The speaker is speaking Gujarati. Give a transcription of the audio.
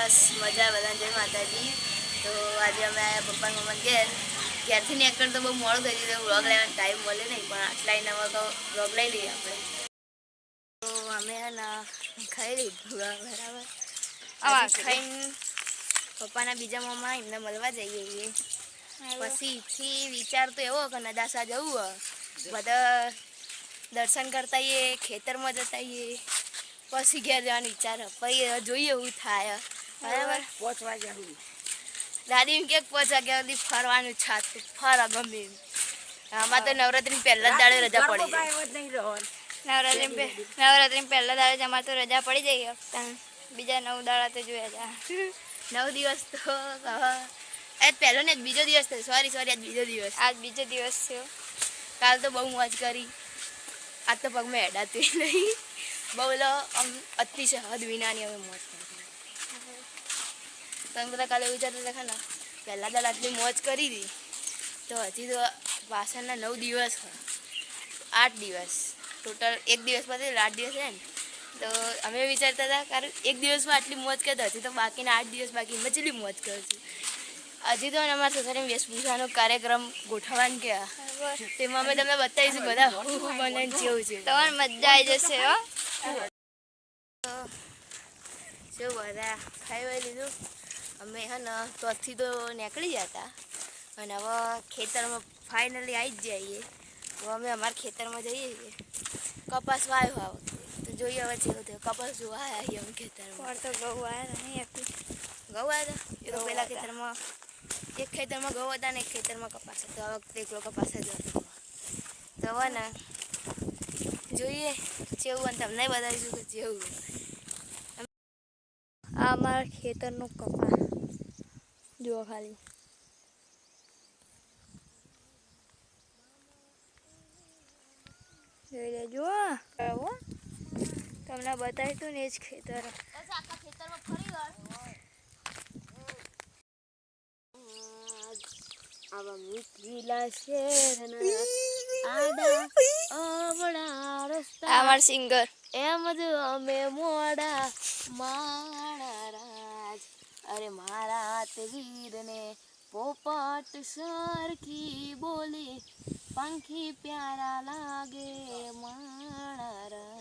બસ મજા બધાને જય માતાજી. તો આજે અમે આવ્યા પપ્પા મમ્મા ઘેરથી નીકળ તો બહુ મોડું થઈ ગયું, વ્લોગ લેવાનો ટાઈમ મળે નહીં, પણ આટલા એનામાં તો વ્લોગ લઈ લઈએ આપણે. તો અમે ખાઈ લીધું બરાબર. ખાઈને પપ્પાના બીજા મમ્મા એમને મળવા જઈએ. પછીથી વિચાર તો એવો કે નદાસા જવું બધા દર્શન કરતા આવીએ, ખેતરમાં જતા આવીએ, પછી ઘેર જવાનો વિચાર. પછી જોઈએ એવું થાય બરાબર. 5 વાગ્યા દાદી એમ કે 5 વાગ્યા સુધી ફરવાનું છાતું ફર ગમે એમ. આમાં તો નવરાત્રી પહેલા જ દાડે રજા પડી નવરાત્રી પહેલા દાડે જ અમારે તો રજા પડી જાય. બીજા 9 દાડા તો જોયા હતા. 9 દિવસ તો આજ પહેલો ને બીજો દિવસ થયો. સોરી આજ બીજો દિવસ. આજ બીજો દિવસ થયો. કાલ તો બહુ મોજ કરી. આજ તો પગમાં હેડાતું નહીં. બહુ આમ અતિશય હદ વિનાની અમે મોજ કરી. તમે બધા કાલે વિચારતા હતા ને પહેલા દાડા આટલી મોજ કરી હતી, તો હજી તો પાછળના 9 દિવસ 8 દિવસ ટોટલ. એક દિવસ પછી 8 દિવસ છે ને, તો અમે વિચારતા હતા કારણ એક દિવસમાં આટલી મોજ કરતા, હજી તો બાકીના 8 દિવસ બાકી એમાં કેટલી મોજ કરશું. હજી તો અમારા સોસાયટીમાં વેશભૂષાનો કાર્યક્રમ ગોઠવવાનું કહેવા, તેમાં અમે તમને બતાવીશું બધા હું બને જેવું છે. તમારે મજા આવી જશે. શું બધા ખાઈ લીધું. અમે તોથી તો નીકળી ગયા હતા અને હવે ખેતરમાં ફાઇનલી આવી જ જઈએ. તો અમે અમારા ખેતરમાં જઈએ છીએ. કપાસ વાવ્યો આ વખતે, તો જોઈએ હવે જેવું થયું. કપાસ જોવા આવ્યા અમે ખેતરમાં. તો ઘઉં આવ્યા નહીં હતું. ઘઉં આવ્યા હતા એ તો પેલા ખેતરમાં, એક ખેતરમાં ઘઉં હતા ને એક ખેતરમાં કપાસ હતો. આ વખતે એકલો કપાસ જ હતો. તો હવે ને જોઈએ જેવું, અને તમને બતાવીશું કે જેવું. આ અમારા ખેતરનું કપા જુઓ ખાલી. જોઈ લેજો તમને બતાવી તું ને એ જ ખેતર. આખા ખેતરમાં ફરી વળ આવા મીઠીલા શેરના આડા અવળા રસ્તા. અમાર સિંગર એમ જ અમે મોડા માણા રાજ. અરે મારા તે વીરને પોપટ સરખી બોલી, પંખી પ્યારા લાગે માણા રાજ.